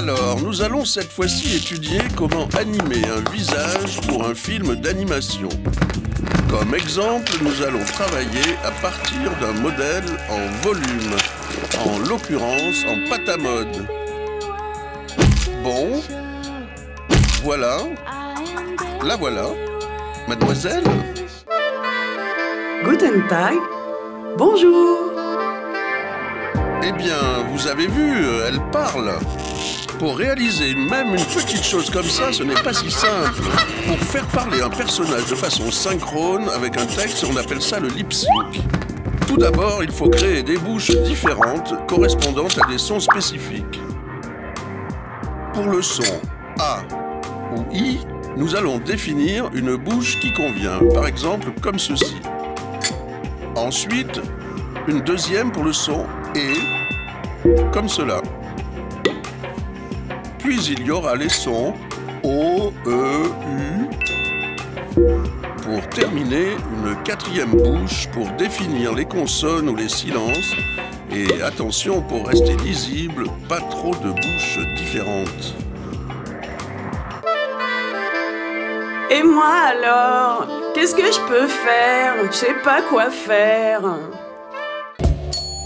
Alors, nous allons cette fois-ci étudier comment animer un visage pour un film d'animation. Comme exemple, nous allons travailler à partir d'un modèle en volume, en l'occurrence en pâte à mode. Bon, voilà, la voilà, mademoiselle. Guten Tag, bonjour. Eh bien, vous avez vu, elle parle. Pour réaliser même une petite chose comme ça, ce n'est pas si simple. Pour faire parler un personnage de façon synchrone avec un texte, on appelle ça le lip sync. Tout d'abord, il faut créer des bouches différentes correspondantes à des sons spécifiques. Pour le son A ou I, nous allons définir une bouche qui convient, par exemple comme ceci. Ensuite, une deuxième pour le son E, comme cela. Puis il y aura les sons O, E, U. Pour terminer, une quatrième bouche pour définir les consonnes ou les silences. Et attention, pour rester lisible, pas trop de bouches différentes. Et moi alors? Qu'est-ce que je peux faire? Je sais pas quoi faire.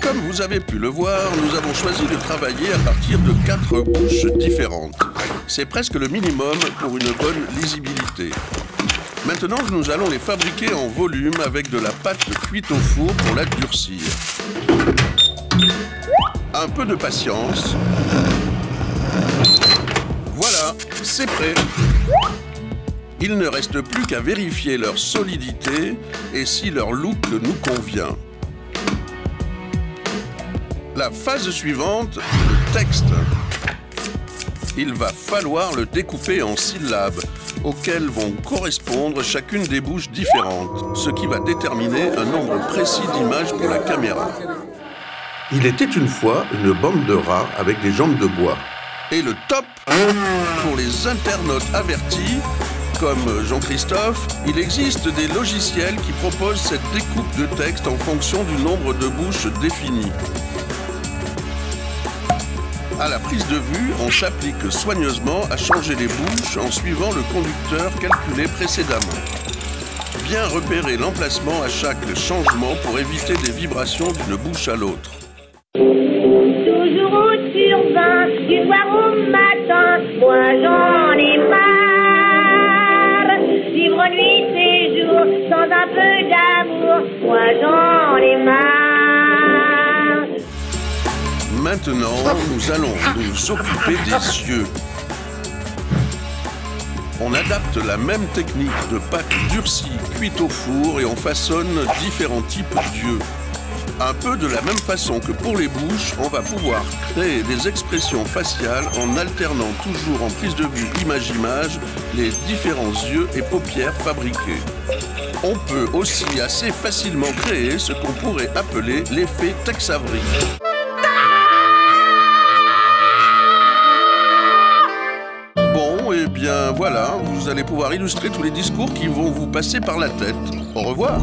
Comme vous avez pu le voir, nous avons choisi de travailler à partir de 4 bouches différentes. C'est presque le minimum pour une bonne lisibilité. Maintenant, nous allons les fabriquer en volume avec de la pâte cuite au four pour la durcir. Un peu de patience. Voilà, c'est prêt. Il ne reste plus qu'à vérifier leur solidité et si leur look nous convient. La phase suivante, le texte. Il va falloir le découper en syllabes, auxquelles vont correspondre chacune des bouches différentes, ce qui va déterminer un nombre précis d'images pour la caméra. Il était une fois une bande de rats avec des jambes de bois. Et le top, pour les internautes avertis, comme Jean-Christophe, il existe des logiciels qui proposent cette découpe de texte en fonction du nombre de bouches définies. À la prise de vue, on s'applique soigneusement à changer les bouches en suivant le conducteur calculé précédemment. Bien repérer l'emplacement à chaque changement pour éviter des vibrations d'une bouche à l'autre. Toujours au survin, du soir au matin, moi j'en ai marre. Vivre nuit et jour, sans un peu d'amour, moi j'en ai marre. Maintenant, nous allons nous occuper des yeux. On adapte la même technique de pâte durcie cuite au four et on façonne différents types d'yeux. Un peu de la même façon que pour les bouches, on va pouvoir créer des expressions faciales en alternant toujours en prise de vue image-image les différents yeux et paupières fabriqués. On peut aussi assez facilement créer ce qu'on pourrait appeler l'effet Tex Avery. Bon, et bien voilà, vous allez pouvoir illustrer tous les discours qui vont vous passer par la tête. Au revoir.